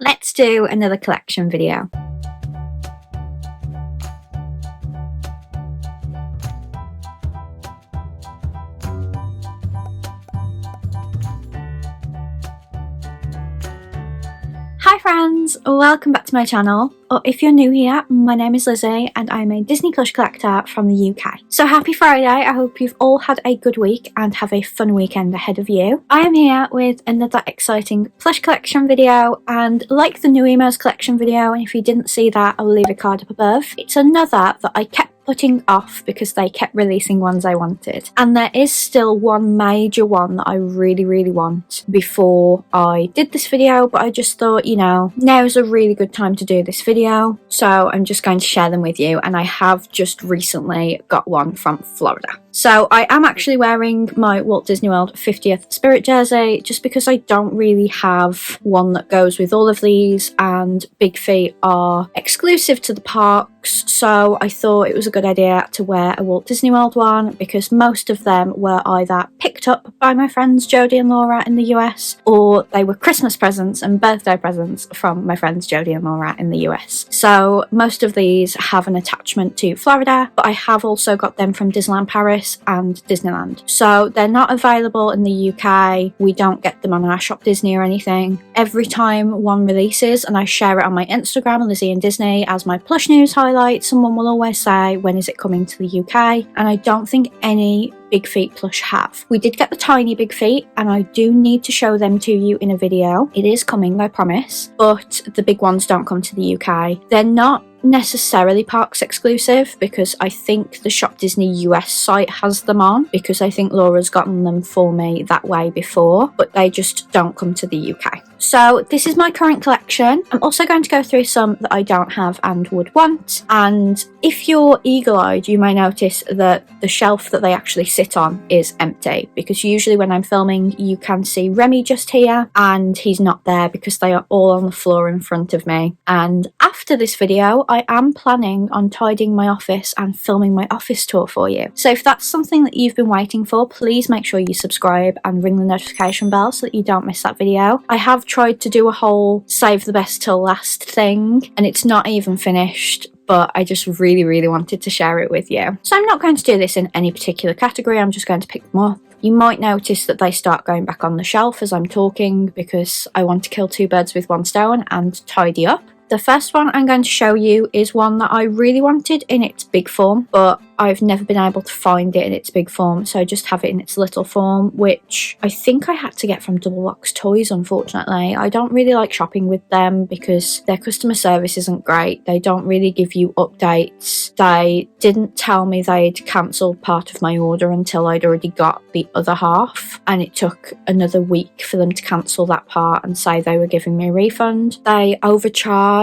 let's do another collection video. Hi friends, welcome back to my channel, or if you're new here, my name is Lizzie and I'm a Disney Plush collector from the UK. So happy Friday, I hope you've all had a good week and have a fun weekend ahead of you. I am here with another exciting plush collection video, and like the new emails collection video, and if you didn't see that, I'll leave a card up above, it's another that I kept putting off because they kept releasing ones I wanted, and there is still one major one that I really want before I did this video, but I just thought, you know, now's a really good time to do this video, so I'm just going to share them with you. And I have just recently got one from Florida. So I am actually wearing my Walt Disney World 50th Spirit jersey just because I don't really have one that goes with all of these, and Big Feet are exclusive to the parks, so I thought it was a good idea to wear a Walt Disney World one because most of them were either picked up by my friends Jodie and Laura in the US, or they were Christmas presents and birthday presents from my friends Jodie and Laura in the US. So most of these have an attachment to Florida, but I have also got them from Disneyland Paris and Disneyland. So they're not available in the UK. We don't get them on our Shop Disney or anything. Every time one releases, and I share it on my Instagram, Lize and Disney, as my plush news highlight, someone will always say, when is it coming to the UK? And I don't think any Big Feet plush have. We did get the tiny Big Feet, and I do need to show them to you in a video. It is coming, I promise, but the big ones don't come to the UK. They're not necessarily parks exclusive because I think the Shop Disney US site has them on, because I think Laura's gotten them for me that way before, but they just don't come to the UK. So this is my current collection. I'm also going to go through some that I don't have and would want, and if you're eagle-eyed you may notice that the shelf that they actually sit on is empty, because usually when I'm filming you can see Remy just here and he's not there because they are all on the floor in front of me. And after this video I am planning on tidying my office and filming my office tour for you. So if that's something that you've been waiting for, please make sure you subscribe and ring the notification bell so that you don't miss that video. I have tried to do a whole save the best till last thing and it's not even finished, but I just really wanted to share it with you. So I'm not going to do this in any particular category, I'm just going to pick them up. You might notice that they start going back on the shelf as I'm talking because I want to kill two birds with one stone and tidy up. The first one I'm going to show you is one that I really wanted in its big form, but I've never been able to find it in its big form, so I just have it in its little form, which I think I had to get from Double Box Toys, unfortunately. I don't really like shopping with them because their customer service isn't great. They don't really give you updates. They didn't tell me they'd cancelled part of my order until I'd already got the other half, and it took another week for them to cancel that part and say they were giving me a refund. They overcharge.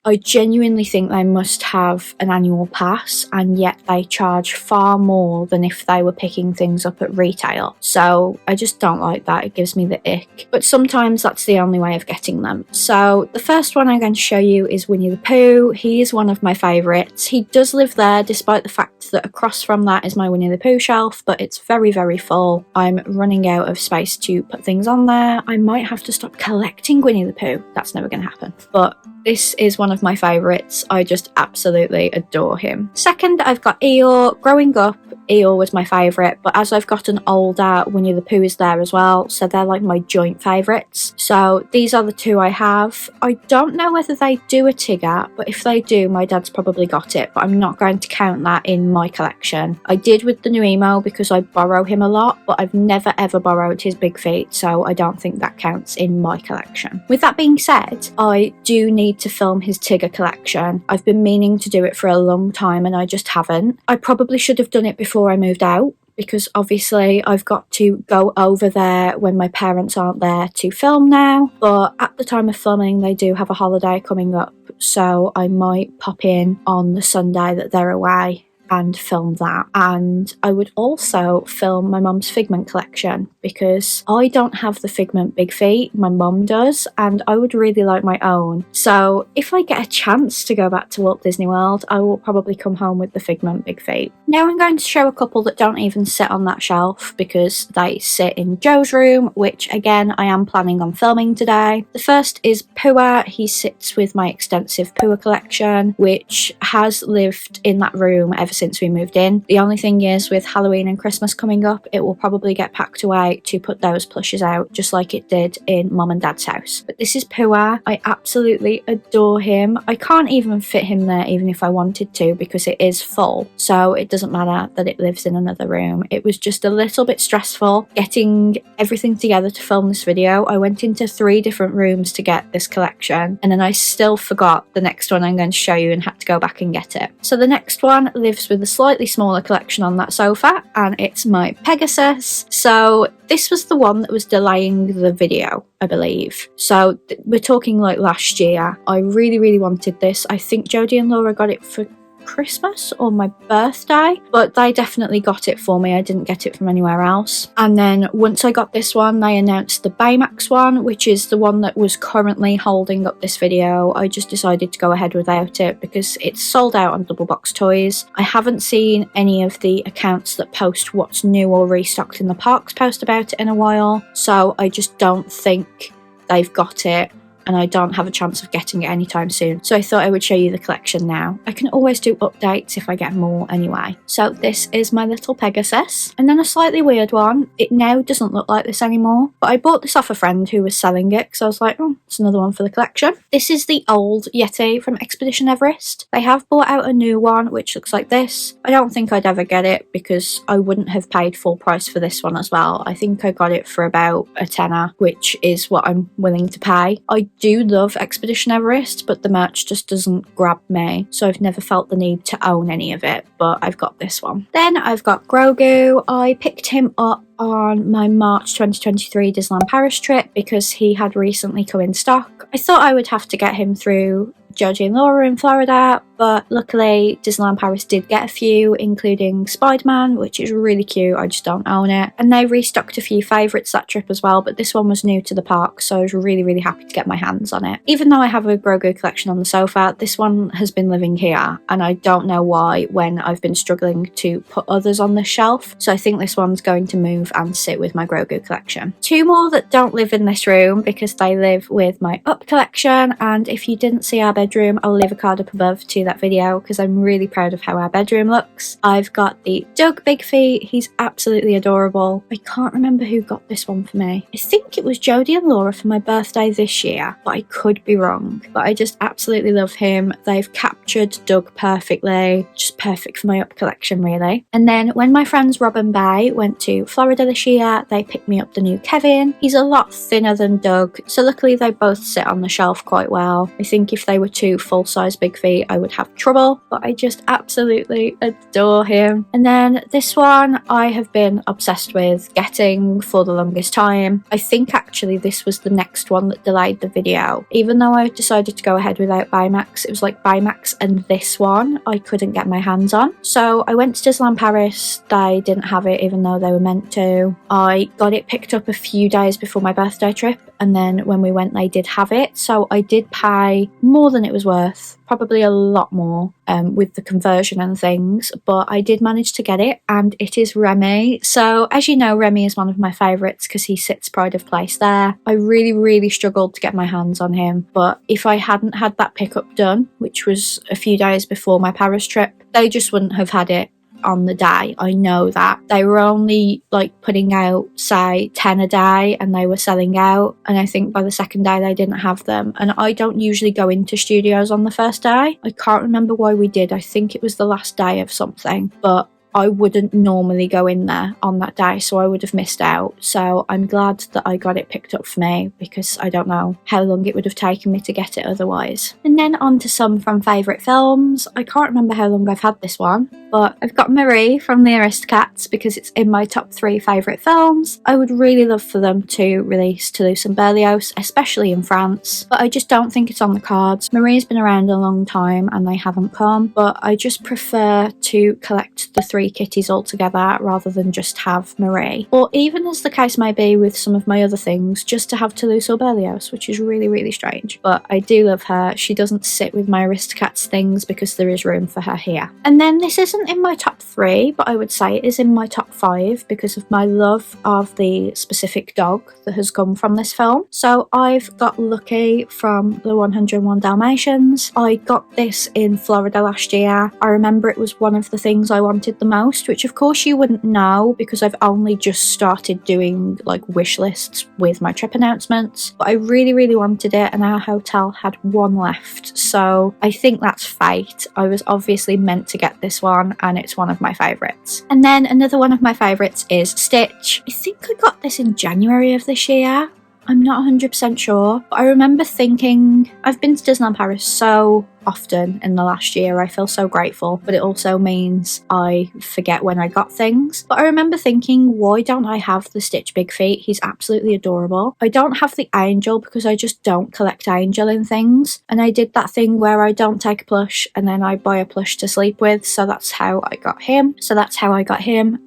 I genuinely think they must have an annual pass, and yet they charge far more than if they were picking things up at retail. So I just don't like that. It gives me the ick. But sometimes that's the only way of getting them. So the first one I'm going to show you is Winnie the Pooh. He is one of my favourites. He does live there despite the fact that across from that is my Winnie the Pooh shelf, but it's very full. I'm running out of space to put things on there. I might have to stop collecting Winnie the Pooh. That's never going to happen. But this is one of my favourites. I just absolutely adore him. Second, I've got Eeyore. Growing up, Eeyore was my favourite, but as I've gotten older, Winnie the Pooh is there as well, so they're like my joint favourites. So these are the two I have. I don't know whether they do a Tigger, but if they do, my dad's probably got it, but I'm not going to count that in my collection. I did with the new emo because I borrow him a lot, but I've never ever borrowed his Big Feet, so I don't think that counts in my collection. With that being said, I do need to film his Tigger collection. I've been meaning to do it for a long time and I just haven't. I probably should have done it before I moved out, because obviously I've got to go over there when my parents aren't there to film now, but at the time of filming they do have a holiday coming up, so I might pop in on the Sunday that they're away and film that. And I would also film my mum's figment collection because I don't have the figment big feet, my mum does, and I would really like my own. So if I get a chance to go back to Walt Disney World, I will probably come home with the figment big feet. Now I'm going to show a couple that don't even sit on that shelf because they sit in Joe's room, which again I am planning on filming today. The first is Pua. He sits with my extensive Pua collection, which has lived in that room ever since we moved in. The only thing is, with Halloween and Christmas coming up, it will probably get packed away to put those plushes out, just like it did in Mum and Dad's house. But this is Pua. I absolutely adore him. I can't even fit him there even if I wanted to because it is full, so it doesn't matter that it lives in another room. It was just a little bit stressful getting everything together to film this video. I went into 3 different rooms to get this collection, and then I still forgot the next one I'm going to show you and had to go back and get it. So the next one lives with a slightly smaller collection on that sofa, and it's my Pegasus. So this was the one that was delaying the video, I believe. So we're talking like last year. I really wanted this. I think Jodie and Laura got it for Christmas or my birthday, but they definitely got it for me. I didn't get it from anywhere else. And then once I got this one, they announced the Baymax one, which is the one that was currently holding up this video. I just decided to go ahead without it because it's sold out on Double Box Toys. I haven't seen any of the accounts that post what's new or restocked in the parks post about it in a while, so I just don't think they've got it, and I don't have a chance of getting it anytime soon. So I thought I would show you the collection now. I can always do updates if I get more anyway. So this is my little Pegasus. And then a slightly weird one. It now doesn't look like this anymore, but I bought this off a friend who was selling it because I was like, oh, it's another one for the collection. This is the old Yeti from Expedition Everest. They have brought out a new one which looks like this. I don't think I'd ever get it because I wouldn't have paid full price for this one as well. I think I got it for about a tenner, which is what I'm willing to pay. I do love Expedition Everest, but the merch just doesn't grab me, so I've never felt the need to own any of it, but I've got this one. Then I've got Grogu. I picked him up on my March 2023 Disneyland Paris trip because he had recently come in stock. I thought I would have to get him through Jodie and Laura in Florida, but luckily Disneyland Paris did get a few, including Spider-Man, which is really cute. I just don't own it. And they restocked a few favourites that trip as well, but this one was new to the park, so I was really happy to get my hands on it. Even though I have a Grogu collection on the sofa, this one has been living here, and I don't know why when I've been struggling to put others on the shelf, so I think this one's going to move and sit with my Grogu collection. 2 more that don't live in this room because they live with my Up collection, and if you didn't see our bedroom, I'll leave a card up above to that video because I'm really proud of how our bedroom looks. I've got the Doug Big Feet. He's absolutely adorable. I can't remember who got this one for me. I think it was Jodie and Laura for my birthday this year, but I could be wrong. But I just absolutely love him. They've captured Doug perfectly. Just perfect for my Up collection, really. And then when my friends Rob and Bay went to Florida this year, they picked me up the new Kevin. He's a lot thinner than Doug, so luckily they both sit on the shelf quite well. I think if they were 2 full-size Big Feet, I would have trouble, but I just absolutely adore him. And then this one I have been obsessed with getting for the longest time. I think actually this was the next one that delayed the video. Even though I decided to go ahead without Baymax, it was like Baymax and this one I couldn't get my hands on. So I went to Disneyland Paris. They didn't have it even though they were meant to. I got it picked up a few days before my birthday trip, and then when we went they did have it, so I did pay more than it was worth, probably a lot more with the conversion and things, but I did manage to get it, and it is Remy. So as you know, Remy is one of my favourites because he sits pride of place there. I really struggled to get my hands on him, but if I hadn't had that pickup done, which was a few days before my Paris trip, they just wouldn't have had it on the day. I know that they were only like putting out say 10 a day and they were selling out, and I think by the second day they didn't have them. And I don't usually go into studios on the first day. I can't remember why we did. I think it was the last day of something, but I wouldn't normally go in there on that day, so I would have missed out. So I'm glad that I got it picked up for me, because I don't know how long it would have taken me to get it otherwise. And then on to some from favourite films. I can't remember how long I've had this one, but I've got Marie from the Aristocats because it's in my top 3 favourite films. I would really love for them to release Toulouse and Berlioz, especially in France, but I just don't think it's on the cards. Marie's been around a long time and they haven't come, but I just prefer to collect the 3 kitties all together rather than just have Marie. Or even, as the case may be with some of my other things, just to have Toulouse or Berlioz, which is really, really strange. But I do love her. She doesn't sit with my Aristocats things because there is room for her here. And then this isn't in my top 3, but I would say it is in my top 5 because of my love of the specific dog that has come from this film. So I've got Lucky from the 101 Dalmatians. I got this in Florida last year. I remember it was one of the things I wanted the most, which of course you wouldn't know because I've only just started doing like wish lists with my trip announcements, but I really, really wanted it, and our hotel had one left, so I think that's fate. I was obviously meant to get this one, and it's one of my favourites. And then another one of my favourites is Stitch. I think I got this in January of this year. I'm not 100% sure, but I remember thinking, I've been to Disneyland Paris so often in the last year. I feel so grateful, but it also means I forget when I got things. But I remember thinking, why don't I have the Stitch Big Feet? He's absolutely adorable. I don't have the Angel because I just don't collect Angel in things, and I did that thing where I don't take a plush and then I buy a plush to sleep with, so that's how I got him.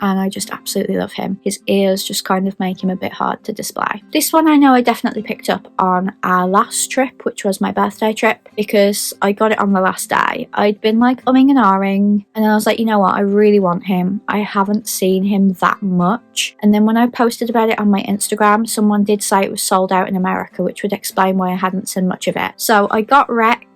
And I just absolutely love him. His ears just kind of make him a bit hard to display. This one I know I definitely picked up on our last trip, which was my birthday trip, because I got it on the last day. I'd been like umming and ahhing, and I was like, you know what, I really want him. I haven't seen him that much. And then when I posted about it on my Instagram, someone did say it was sold out in America, which would explain why I hadn't seen much of it. So I got Rex.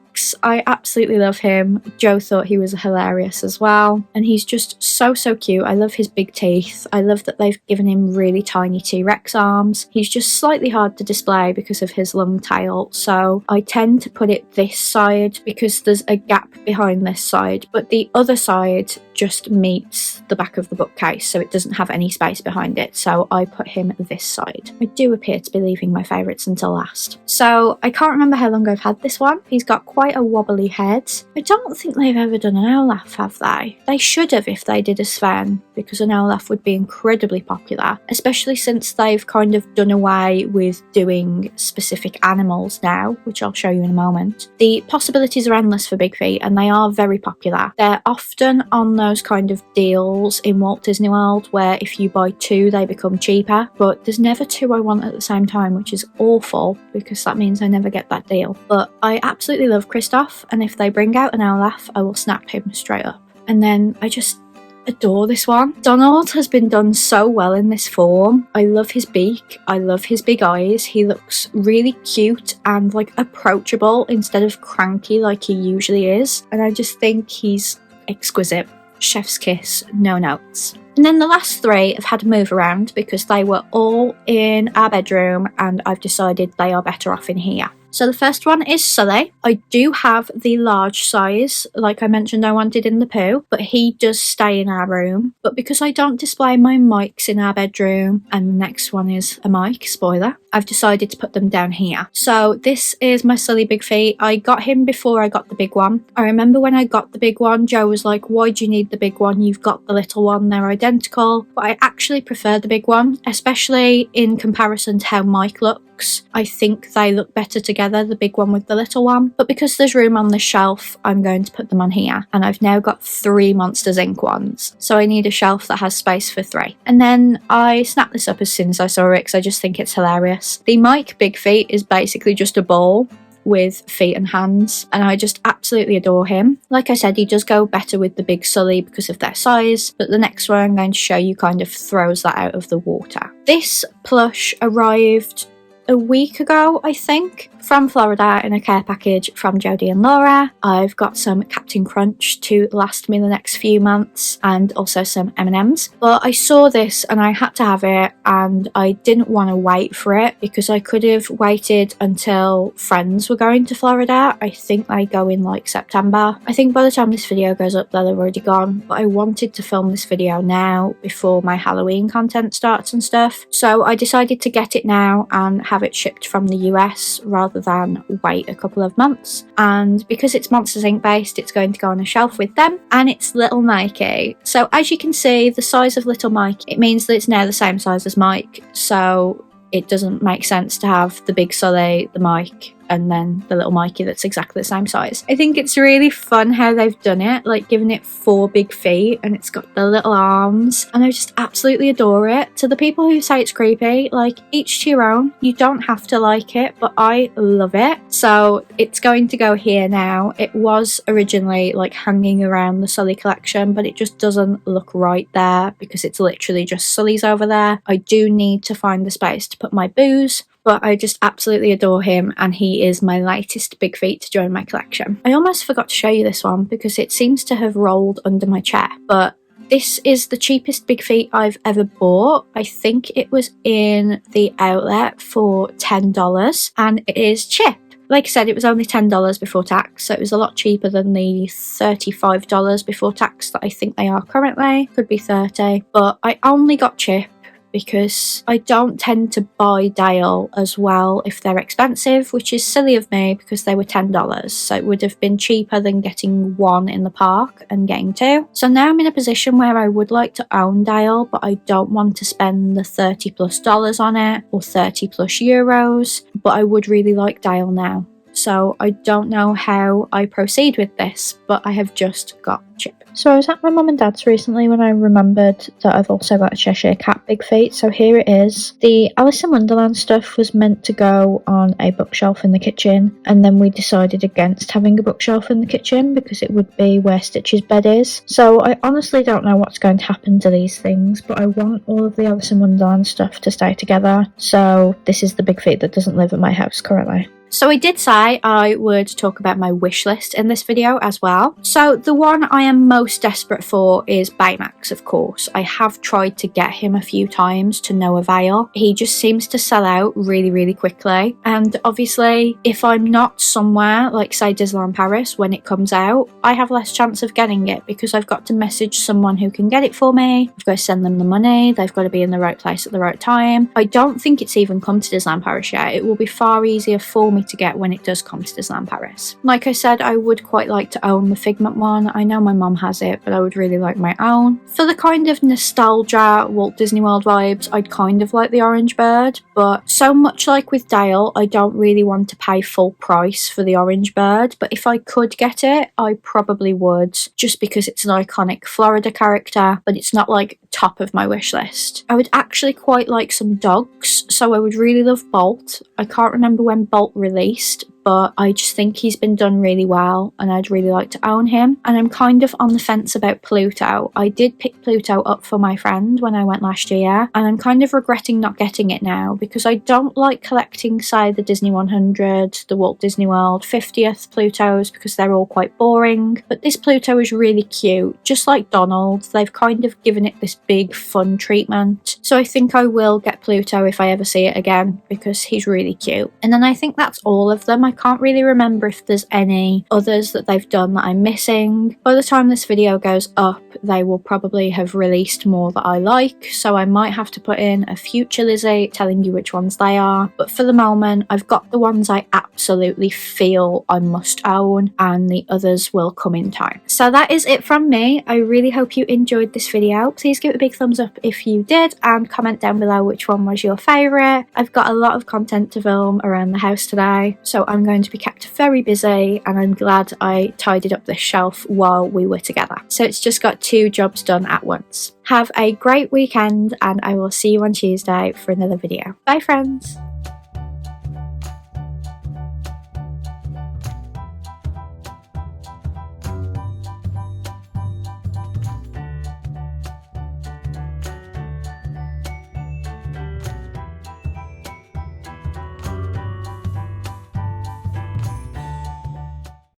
I absolutely love him. Joe thought he was hilarious as well, and he's just so cute. I love his big teeth. I love that they've given him really tiny T-Rex arms. He's just slightly hard to display because of his long tail, so I tend to put it this side because there's a gap behind this side, but the other side just meets the back of the bookcase, so it doesn't have any space behind it, so I put him this side. I do appear to be leaving my favourites until last. So I can't remember how long I've had this one. He's got quite a wobbly head. I don't think they've ever done an Olaf, have they? They should have if they did a Sven, because an Olaf would be incredibly popular, especially since they've kind of done away with doing specific animals now, which I'll show you in a moment. The possibilities are endless for Big Feet, and they are very popular. They're often on those kind of deals in Walt Disney World where if you buy 2 they become cheaper, but there's never 2 I want at the same time, which is awful because that means I never get that deal. But I absolutely love Kristoff, and if they bring out an Olaf I will snap him straight up. And then I just adore this one. Donald has been done so well in this form. I love his beak. I love his big eyes. He looks really cute and like approachable instead of cranky like he usually is, and I just think he's exquisite. Chef's kiss, no notes. And then the last 3 have had a move around because they were all in our bedroom, and I've decided they are better off in here. So the first one is Sully. I do have the large size, like I mentioned I wanted in the poo, but he does stay in our room. But because I don't display my mics in our bedroom, and the next one is a mic, spoiler, I've decided to put them down here. So this is my Sully Big Feet. I got him before I got the big one. I remember when I got the big one, Joe was like, why do you need the big one? You've got the little one, they're identical. But I actually prefer the big one, especially in comparison to how Mike looks. I think they look better together, the big one with the little one. But because there's room on the shelf, I'm going to put them on here. And I've now got 3 Monsters Inc. ones. So I need a shelf that has space for 3. And then I snapped this up as soon as I saw it because I just think it's hilarious. The Mike Big Feet is basically just a ball with feet and hands, and I just absolutely adore him. Like I said, he does go better with the big Sully because of their size, but the next one I'm going to show you kind of throws that out of the water. This plush arrived a week ago, I think, from Florida in a care package from Jodie and Laura. I've got some Captain Crunch to last me the next few months and also some M&Ms. But I saw this and I had to have it, and I didn't want to wait for it because I could have waited until friends were going to Florida. I think they go in like September. I think by the time this video goes up they'll have already gone, but I wanted to film this video now before my Halloween content starts and stuff. So I decided to get it now and have it shipped from the US rather than wait a couple of months. And because it's Monsters Inc. based, it's going to go on a shelf with them, and it's little Mikey. So as you can see, the size of little Mike, it means that it's now the same size as Mike, so it doesn't make sense to have the big Sully, the Mike, and then the little Mikey that's exactly the same size. I think it's really fun how they've done it, like giving it 4 big feet and it's got the little arms, and I just absolutely adore it. To the people who say it's creepy, like, each to your own. You don't have to like it, but I love it. So it's going to go here now. It was originally like hanging around the Sully collection, but it just doesn't look right there because it's literally just Sully's over there. I do need to find the space to put my Boos, but I just absolutely adore him, and he is my latest big feet to join my collection. I almost forgot to show you this one because it seems to have rolled under my chair, but this is the cheapest big feet I've ever bought. I think it was in the outlet for $10, and it is Chip. Like I said, it was only $10 before tax, so it was a lot cheaper than the $35 before tax that I think they are currently. Could be $30, but I only got Chip because I don't tend to buy Dale as well if they're expensive, which is silly of me because they were $10, so it would have been cheaper than getting 1 in the park and getting 2. So now I'm in a position where I would like to own Dale, but I don't want to spend the $30+ on it or €30+, but I would really like Dale now. So I don't know how I proceed with this, but I have just got Chip. So I was at my mum and dad's recently when I remembered that I've also got a Cheshire Cat big feet, so here it is. The Alice in Wonderland stuff was meant to go on a bookshelf in the kitchen, and then we decided against having a bookshelf in the kitchen because it would be where Stitch's bed is. So I honestly don't know what's going to happen to these things, but I want all of the Alice in Wonderland stuff to stay together, so this is the big feet that doesn't live at my house currently. So I did say I would talk about my wish list in this video as well. So the one I am most desperate for is Baymax, of course. I have tried to get him a few times to no avail. He just seems to sell out really, really quickly. And obviously, if I'm not somewhere, like say Disneyland Paris, when it comes out, I have less chance of getting it because I've got to message someone who can get it for me. I've got to send them the money. They've got to be in the right place at the right time. I don't think it's even come to Disneyland Paris yet. It will be far easier for me to get when it does come to Disneyland Paris. Like I said, I would quite like to own the Figment one. I know my mum has it, but I would really like my own. For the kind of nostalgia Walt Disney World vibes, I'd kind of like the Orange Bird, but so much like with Dale, I don't really want to pay full price for the Orange Bird, but if I could get it, I probably would, just because it's an iconic Florida character, but it's not like top of my wish list. I would actually quite like some dogs, so I would really love Bolt. I can't remember when Bolt released, but I just think he's been done really well and I'd really like to own him. And I'm kind of on the fence about Pluto. I did pick Pluto up for my friend when I went last year, and I'm kind of regretting not getting it now because I don't like collecting, say, the Disney 100, the Walt Disney World 50th Plutos because they're all quite boring. But this Pluto is really cute. Just like Donald, they've kind of given it this big fun treatment. So I think I will get Pluto if I ever see it again because he's really cute. And then I think that's all of them. I can't really remember if there's any others that they've done that I'm missing. By the time this video goes up, they will probably have released more that I like, so I might have to put in a future Lizzie telling you which ones they are. But for the moment, I've got the ones I absolutely feel I must own, and the others will come in time. So that is it from me. I really hope you enjoyed this video. Please give it a big thumbs up if you did, and comment down below which one was your favourite. I've got a lot of content to film around the house today, so I'm going to be kept very busy, and I'm glad I tidied up this shelf while we were together. So it's just got 2 jobs done at once. Have a great weekend, and I will see you on Tuesday for another video. Bye friends!